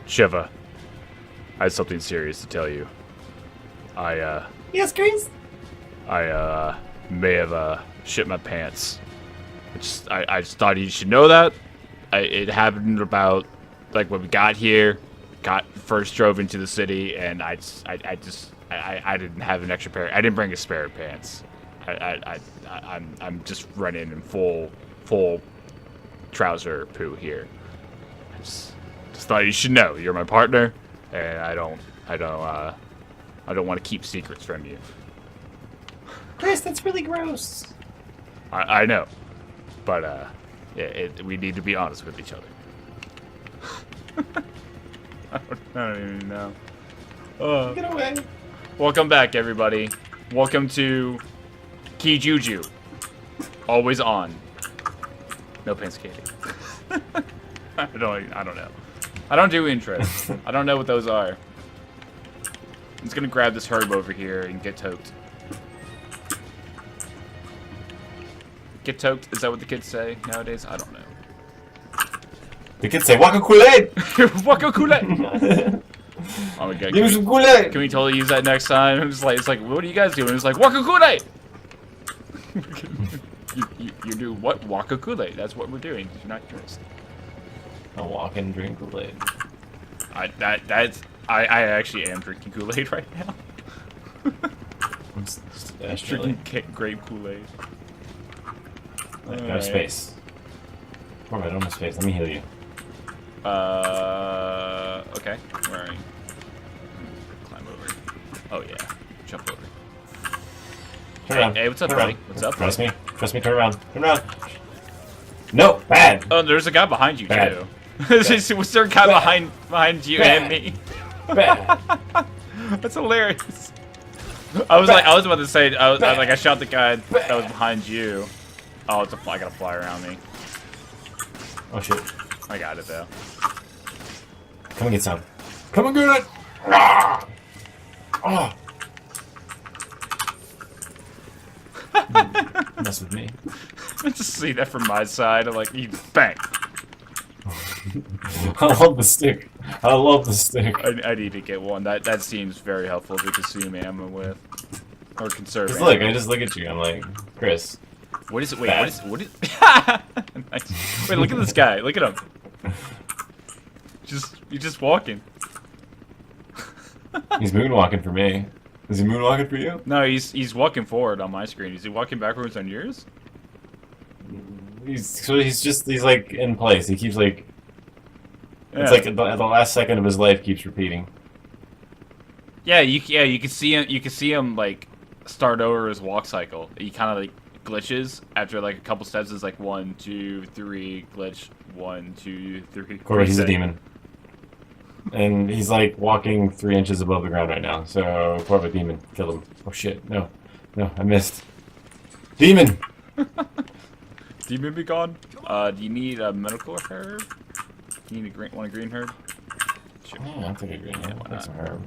Shiva, I had something serious to tell you. Yes, Chris. I may have shit my pants. I just thought you should know that. It happened about like when we got here, first drove into the city, and I didn't have an extra pair. I didn't bring a spare of pants. I'm just running in full trouser poo here. I just thought you should know. You're my partner, and I don't want to keep secrets from you. Chris, that's really gross. I know, but we need to be honest with each other. I don't even know. Get away. Welcome back, everybody. Welcome to Key Juju. Always on. No panscating. I don't know. I don't do intros. I don't know what those are. I'm just gonna grab this herb over here and get toked. Get toked? Is that what the kids say nowadays? I don't know. The kids say, Waka Kool-Aid! Waka Kool-Aid! Oh my god. Give me some Kool-Aid! Can we totally use that next time? It's like, what are you guys doing? It's like, Waka Kool-Aid! you do what? Waka Kool-Aid. That's what we're doing. You're not curious. I walk and drink Kool-Aid. I actually am drinking Kool-Aid right now. Drinking grape Kool-Aid. No space. Alright, no space. Let me heal you. Okay. Where are you? Climb over. Oh yeah. Jump over. Turn around. Hey, what's up, buddy? What's up? Trust me. Trust me. Turn around. Turn around. No, bad. Oh, there's a guy behind you Bad. too. Was there a guy behind you and me? Bad. That's hilarious. I was about to say, I shot the guy that was behind you. Oh, it's a fly. I got a fly around me. Oh shit. I got it though. Come and get some. Come and get it! Ah! Oh. Mess with me. I just see that from my side. I'm like, you bang. I love the stick. I love the stick. I need to get one. That seems very helpful to consume ammo with, or conserve. Just ammo. look. I just look at you. I'm like, Chris. What is it? Wait, Bad. what is? Nice. Wait, look at this guy. Look at him. You're just walking. He's moonwalking for me. Is he moonwalking for you? No, he's walking forward on my screen. Is he walking backwards on yours? He's like in place. He keeps like. Yeah. It's like the last second of his life keeps repeating. Yeah, you can see him. You can see him like start over his walk cycle. He kind of like glitches after like a couple steps. It's like 1, 2, 3 glitch. 1, 2, 3. Corbett, he's a demon. And he's like walking 3 inches above the ground right now. So Corbett, demon, kill him. Oh shit! No, I missed. Demon. Demon be gone. Do you need a medical herb? You need a green herb? Sure. Yeah, I'll take a green. Yeah, why Take not? some herb.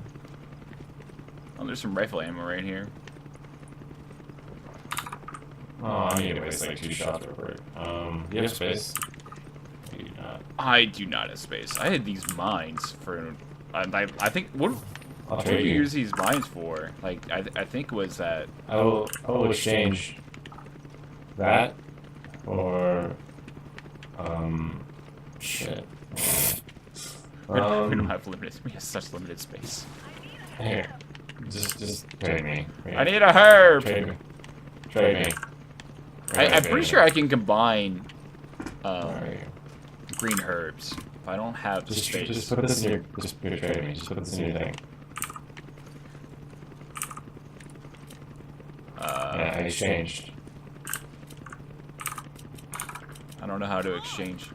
Oh, there's some rifle ammo right here. Oh, I need to waste like 2 shots real quick. You have space? You do not. I do not have space. I had these mines for. I think what I'll do trade you you. use these mines for? Like I think it was that. I will exchange that or shit. We don't have limited. We have such limited space. Here, just trade me. I need a herb. Trade me. Trade me. I'm pretty sure I can combine Where are you? green herbs. If I don't have space. Just put this in your. Just trade me. Just put this in your thing. Yeah, I exchanged. I don't know how to exchange.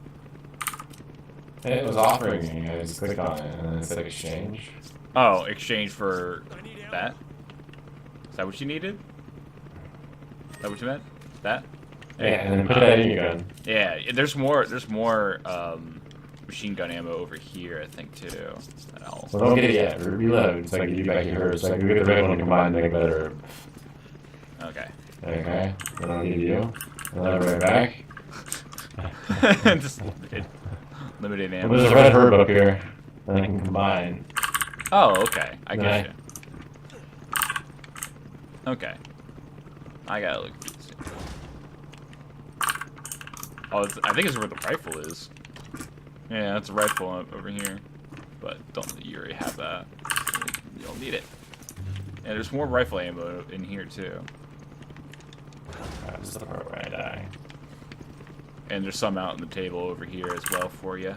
It was offering me. I just clicked on it and then it said exchange. Oh, exchange for that? Is that what you needed? Is that what you meant? That? Yeah, and then put that in your gun. Yeah, there's more machine gun ammo over here, I think, too. Well, don't get it yet. Reload so I can give you back your herb. So I can get the red one and combine and make a better herb. Okay. Okay. Then I'll give you. And then I'll bring it back. Just limited ammo. Well, there's a red herb up here. then I can combine. Oh, okay. I get Right. you. Okay. I gotta look at these. Oh, I think it's where the rifle is. Yeah, that's a rifle over here. But you already have that. You don't need it. And there's more rifle ammo in here too. This is the part where I die. And there's some out on the table over here as well for you.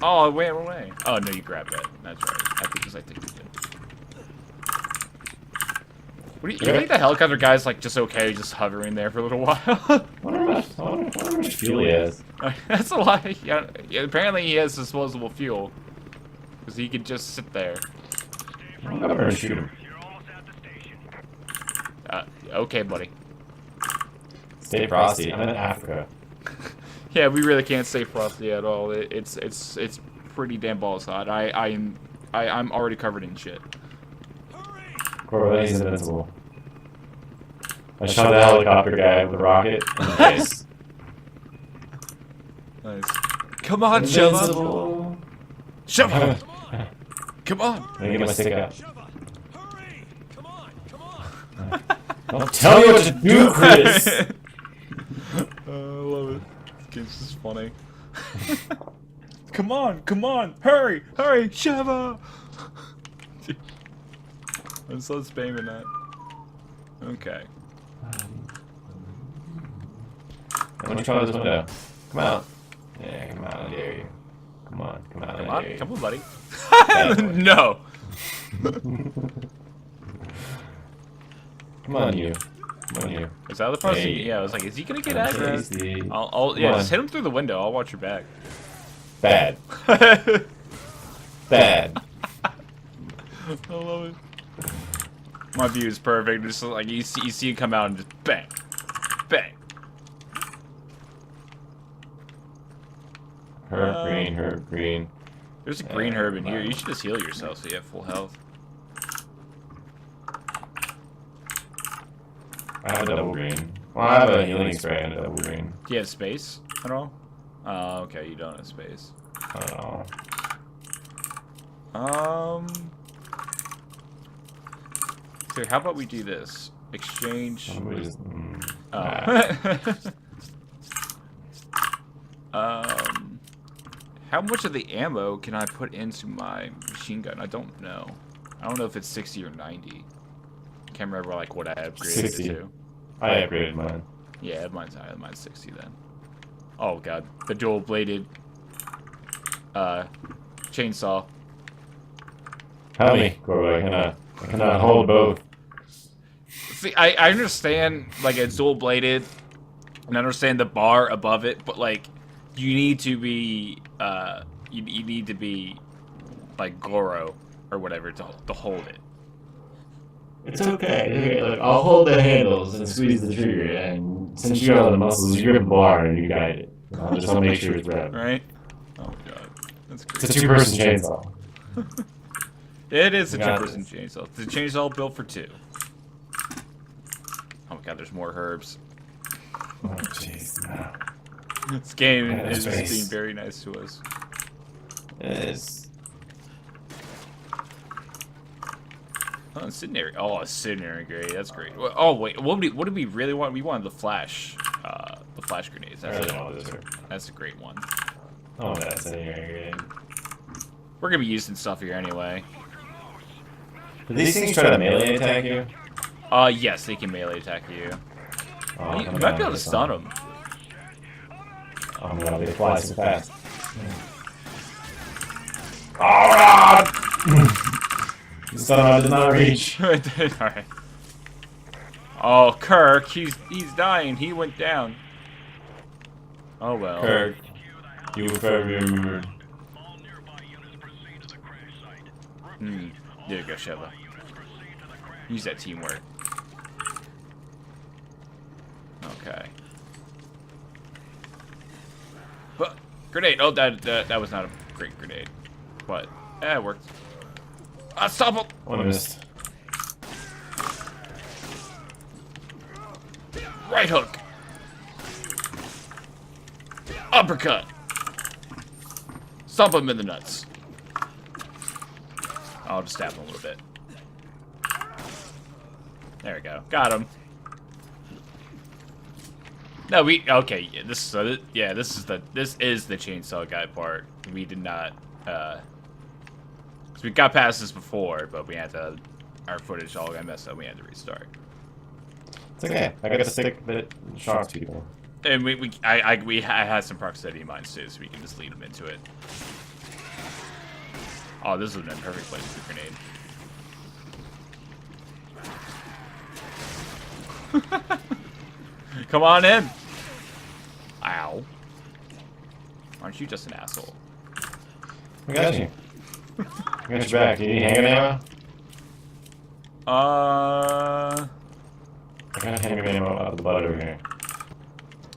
Oh, it went away. Oh, no, you grabbed that. That's right. I think you did. What do you think the helicopter guy's like just okay, just hovering there for a little while? I wonder how much fuel he has. That's a lot. Yeah, apparently he has disposable fuel. Because he could just sit there. I'm gonna shoot him. Okay, buddy. Stay frosty. I'm in Africa. Yeah, we really can't stay frosty at all. It's pretty damn balls hot. I'm already covered in shit. Corvette is invincible. I shot the helicopter guy with a rocket in the face. Nice. Come on, Sheva. Invincible. Sheva. Come on. Let me get my stick out. Don't tell me what to do, Chris! I love it. This game's just funny. Come on, hurry, Sheva! I'm so spamming that. Okay. Let me try this window. Come out. Yeah, come out, I dare you. Come on, I dare you. Come on, buddy. Bad boy. No! Come on, you. Is that the person? Hey. Yeah, I was like, is he gonna get aggro? Tasty. Yeah, just hit him through the window. I'll watch your back. Bad. Bad. I love it. My view is perfect. Just like you see it come out and just bang, bang. Herb green. There's a green herb in here. You should just heal yourself so you have full health. I have a double green. Well, I have a healing spray and a double green. Do you have space at all? Okay, you don't have space. I don't know. So how about we do this? Exchange. Somebody just, How much of the ammo can I put into my machine gun? I don't know. I don't know if it's 60 or 90. Can't remember like what I upgraded 60. it to. I upgraded mine. Yeah, mine's higher. Mine's 60 then. Oh god, the dual-bladed chainsaw. Help me, Corey. I cannot hold both. See, I understand like it's dual-bladed, and I understand the bar above it, but like you need to be you need to be like Goro or whatever to hold it. It's okay. Look, I'll hold the handles and squeeze the trigger, and since you got all the muscles, you grip the bar and you guide it. I'll make sure it's revved. Right? Oh god, that's great. It's a two-person chainsaw. It is a Got two-person chainsaw. The chainsaw built for two. Oh my god, there's more herbs. Oh jeez. No. This game Yeah, is space. being very nice to us. It is. Oh, incendiary. Oh, incendiary grenade. That's great. Oh wait, what did we really want? We wanted the flash grenades. That's a great one. Oh, that's a grenade. We're gonna be using stuff here anyway. Do these things try to melee attack you? Yes, they can melee attack you. Oh, You might be able to stun them. Oh my god, they fly so fast. Oh god! The stun did not reach. Alright. Oh, Kirk, he's dying. He went down. Oh well. Kirk, you will forever be remembered. There you go, Sheva. Use that teamwork. Okay. But grenade. Oh, that was not a great grenade, but it worked. Stop him! Oh, I missed. Right hook. Uppercut. Stomp him in the nuts. I'll just stab him a little bit. There we go. Got him. No, okay. Yeah, this is the chainsaw guy part. We did not. So we got past this before, but we had to. Our footage all got messed up. We had to restart. It's okay. I got to stick that shocks people. And I had some proximity mines too, so we can just lead them into it. Oh, this would have been a perfect place for a grenade. Come on in. Ow. Aren't you just an asshole? I got you. I got your back. Do you need handgun ammo? I got handgun ammo out of the butt over here.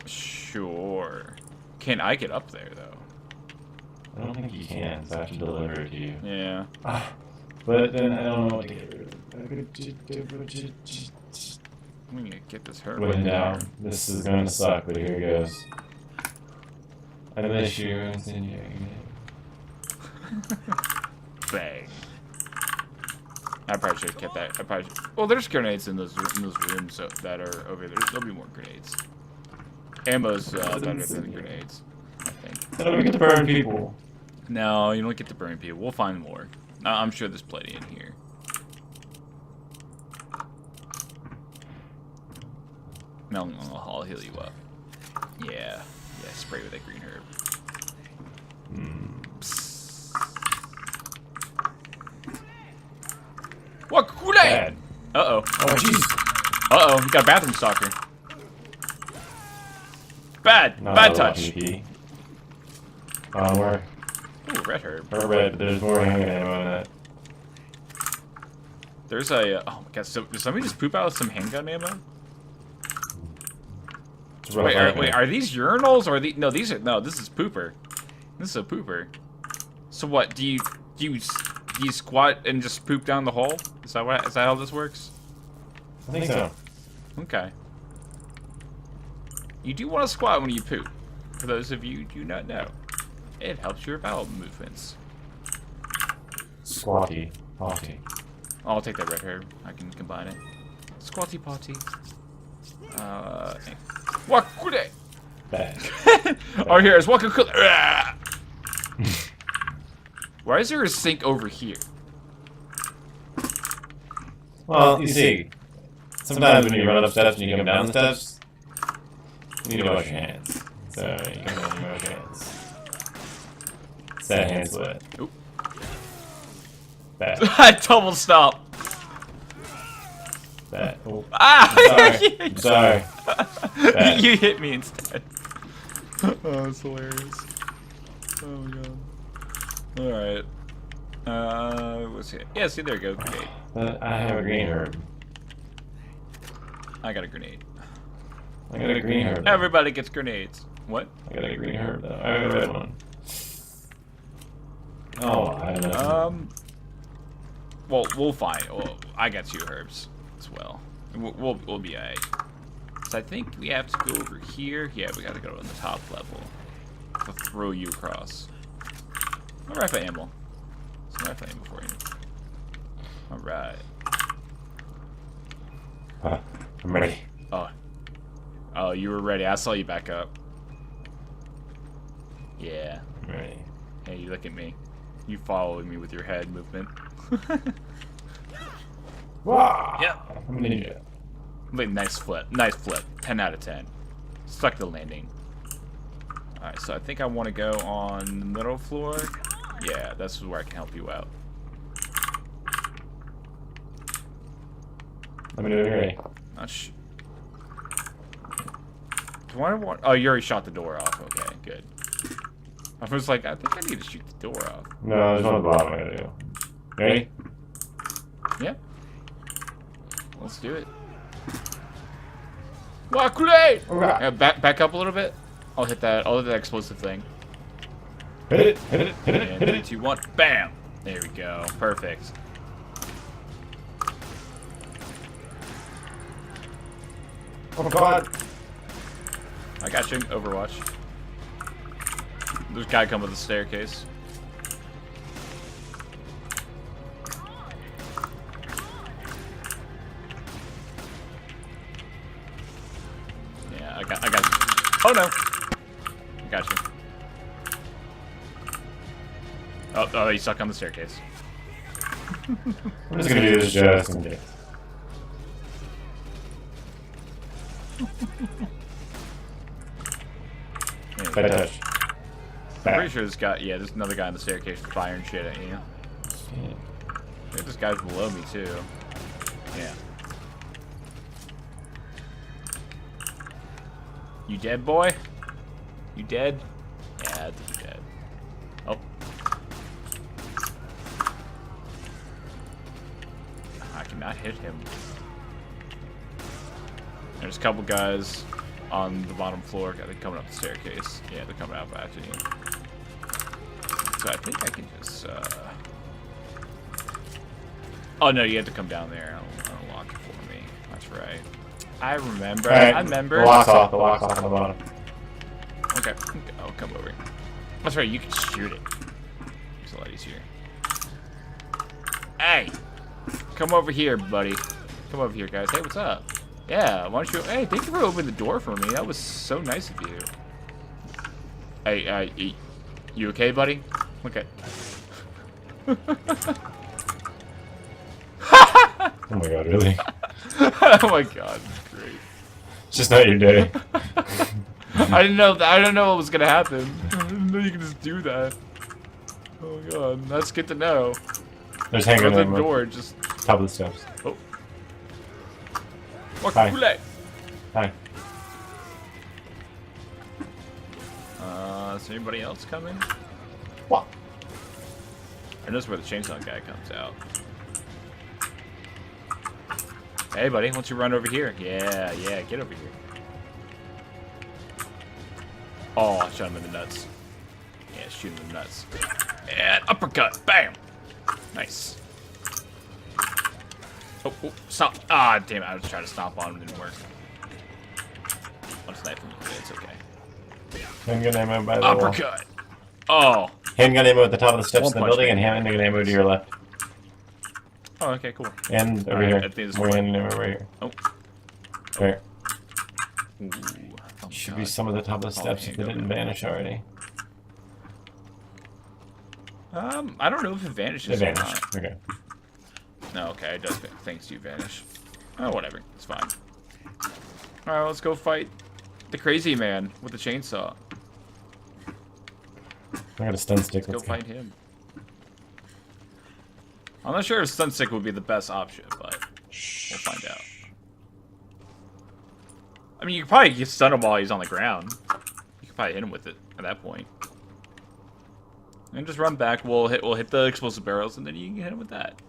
Sure. Can I get up there, though? I don't think you can, so I have to deliver it to you. Yeah. But then I don't know what to get rid of. I'm gonna get this hurt. When down. This is gonna suck, but here goes. I miss you. Bang. I probably should have kept that. Well, there's grenades in those rooms that are over there. There'll be more grenades. Ammo's better than the grenades, I think. I don't get to burn people. No, you don't get to burn people. We'll find more. I'm sure there's plenty in here. No, I'll heal you up. Yeah. Yeah, spray with that green herb. What? Bad. Uh-oh. Oh, jeez. Uh-oh, we got a bathroom stalker. Bad. Bad touch. Where? Ooh, red herb. Or red, but there's more handgun ammo in that. There's a... oh my god, so did somebody just poop out some handgun ammo? Wait, are these urinals or are these... No, this is pooper. This is a pooper. So what, do you squat and just poop down the hole? Is that how this works? I think so. Okay. You do want to squat when you poop. For those of you who do not know. It helps your bowel movements. Squatty potty. I'll take that red herb. I can combine it. Squatty potty. Wakure! Bad. Oh, here is Wakure. Why is there a sink over here? Well, you see, sometimes when you run up steps and you come down steps, you need to wash your hands. So you can only wash your hands. It's that hand sweat. Oop. Bad. I double stop. Bad. Oh. Ah! I'm sorry. Bad. You hit me instead. Oh, that's hilarious. Oh my god. Alright. What's it? Yeah, see, there you go. Grenade. I have a green herb. I got a grenade. I got a green herb. Everybody gets grenades. What? I got a green herb though. I have a red one. Oh, I don't know. Well, we'll find. Well, I got 2 herbs as well. We'll be alright. So I think we have to go over here. Yeah, we gotta go on the top level. I'll throw you across. No rifle ammo. Some rifle ammo for you. Alright. I'm ready. Oh, you were ready. I saw you back up. Yeah. I'm ready. Hey, you look at me. You followed me with your head movement. Wow. Yep. I'm a ninja. Wait, nice flip. Nice flip. 10 out of 10. Stuck the landing. Alright, so I think I want to go on the middle floor. Yeah, that's where I can help you out. Let me know when you're ready. Do I want... Oh, you already shot the door off. Okay, good. I was like, I think I need to shoot the door off. No, there's one at the bottom I gotta do. Ready? Yeah. Let's do it. Wakure! Yeah, back up a little bit. I'll hit that explosive thing. Hit it, hit it, hit it, And hit 3, it. 2, 1. Bam! There we go. Perfect. Oh god. I got you. Overwatch. There's a guy coming up the staircase. Yeah, I got you. Oh no! I got you. Oh, he's stuck on the staircase. I'm just gonna do this just in case. Bad touch. I'm pretty sure this guy, yeah, there's another guy on the staircase firing shit at you. I think this guy's below me too. Yeah. You dead, boy? You dead? Yeah, I think you're dead. Oh. I cannot hit him. There's a couple guys on the bottom floor. They're coming up the staircase. Yeah, they're coming up after you. So I think I can just, Oh no, you have to come down there. Unlock it for me. That's right. I remember. Right. I remember. The lock's off. The lock's off on the bottom. Okay. I'll come over. That's right. You can shoot it. It's a lot easier. Hey, come over here, buddy. Come over here, guys. Hey, what's up? Yeah. Why don't you? Hey, thank you for opening the door for me. That was so nice of you. Hey, you okay, buddy? Okay. Oh my god, really? Oh my god, great. It's just not your day. I didn't know what was gonna happen. I didn't know you could just do that. Oh my god, that's good to know. There's hanging Go on the door, just top of the steps. oh. Hi. Hi. Is anybody else coming? What? I know where the chainsaw guy comes out. Hey, buddy, why don't you run over here? Yeah, get over here. Oh, I shot him in the nuts. Yeah, shoot him in the nuts. And uppercut, bam! Nice. Oh, stop. Ah, damn it, I was trying to stomp on him, didn't work. I'll just knife him, it's okay. Handgun ammo by the wall. Uppercut! Oh. Handgun ammo at the top of the steps One in the punch building, man. and handgun ammo to your left. Oh, okay, cool. And over Alright, here. I think this More one. handgun ammo right here. Oh. Right. Ooh. Oh, Should God. be some of the top of the steps if they handgun didn't vanish already. I don't know if it vanishes They or vanished. not. Okay. No, okay, it does. Thanks, you vanish. Oh, whatever. It's fine. Alright, let's go fight the crazy man with the chainsaw. I got a stun stick. Let's go fight him. I'm not sure if stun stick would be the best option, but we'll find out. I mean, you could probably just stun him while he's on the ground. You could probably hit him with it at that point. And just run back. We'll hit the explosive barrels, and then you can hit him with that.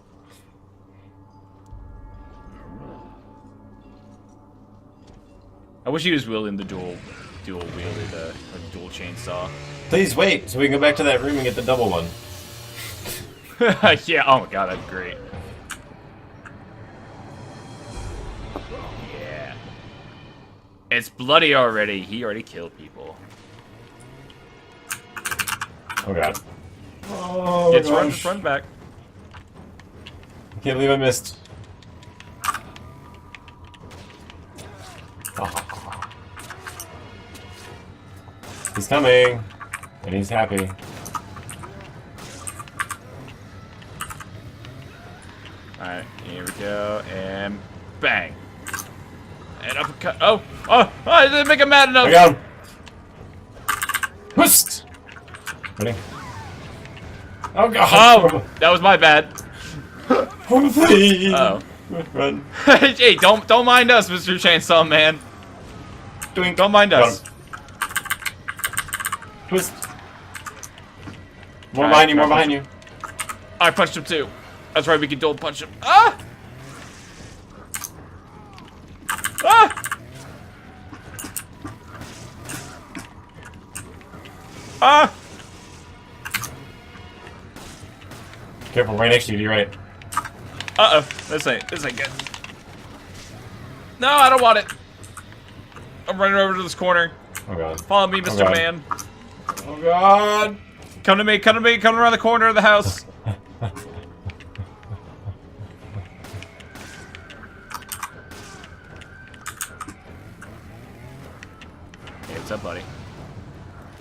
I wish he was wielding the dual wielded dual chainsaw. Please wait, so we can go back to that room and get the double one. Yeah. Oh my god, that'd be great. Yeah. It's bloody already. He already killed people. Oh god. Oh Just gosh. run back. I can't believe I missed. Oh. He's coming, and he's happy. Alright, here we go, and bang. And uppercut. Oh, I didn't make him mad enough. I got him. Twist. Ready? Oh god. Oh, that was my bad. Please. Uh Run. oh. Hey, don't mind us, Mr. Chainsaw Man. Doink. Don't mind us. Twist. More Alright, behind you, more perfect. behind you. I punched him too. That's right, we can dual punch him. Ah! Ah! Ah! Careful, right next to you, to your right. Uh-oh. This ain't good. No, I don't want it. I'm running over to this corner. Oh god. Follow me, Mr. God. Man. Oh god! Come to me, come to me, come around the corner of the house. Hey, what's up, buddy?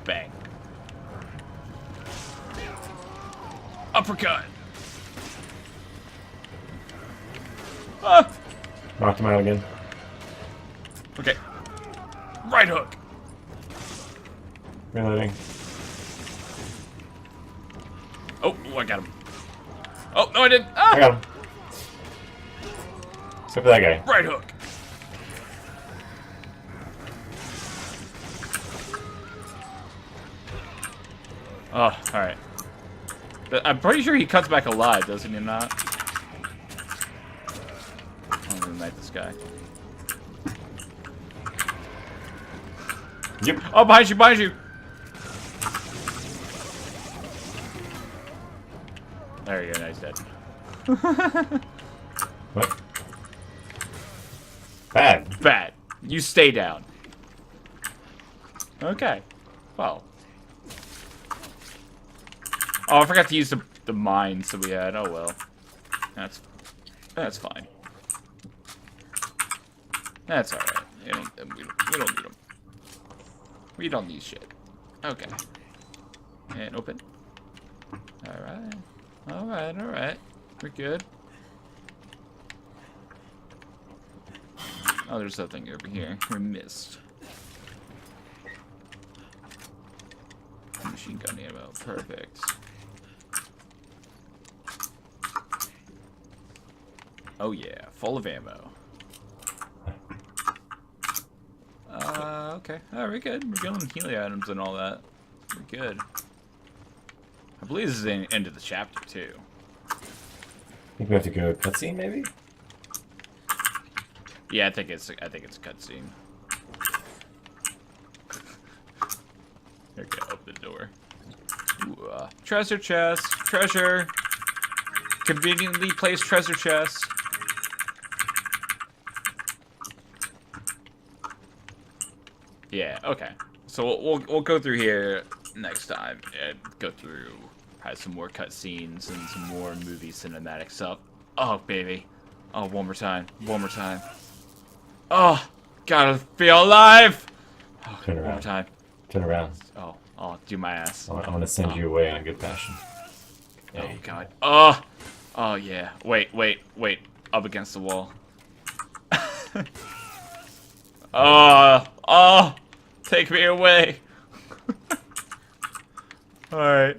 Bang. Uppercut. Ah! Knocked him out again. Okay. Right hook. Reloading. Oh, I got him. Oh, no, I didn't. Ah! I got him. Except for that guy. Right hook. Oh, alright. I'm pretty sure he cuts back alive, doesn't he not? I'm gonna knife this guy. Yep. Oh, behind you, behind you! There you go, now he's dead. What? Bad. Bad. You stay down. Okay. Well. Oh, I forgot to use the mines that we had. Oh well. That's fine. That's alright. We don't need them. We don't need shit. Okay. And open. Alright. Alright, alright. We're good. Oh, there's something over here. We missed. Machine gun ammo. Perfect. Oh yeah, full of ammo. Okay. Oh, we're good. We're getting healing items and all that. We're good. I believe this is the end of the chapter too. I think we have to go cutscene, maybe? Yeah, I think it's a cutscene. Okay, open the door. Ooh, treasure chest, treasure. Conveniently placed treasure chest. Yeah, okay. So we'll go through here next time and go through, have some more cutscenes and some more movie cinematic stuff. Oh baby, oh one more time, one more time. Oh, gotta feel alive. Oh, Turn one around. more time. Turn around. Oh, I'll do my ass. I'm gonna send you away on good passion. Oh god. Oh, oh yeah. Wait. Up against the wall. Oh, take me away. All right.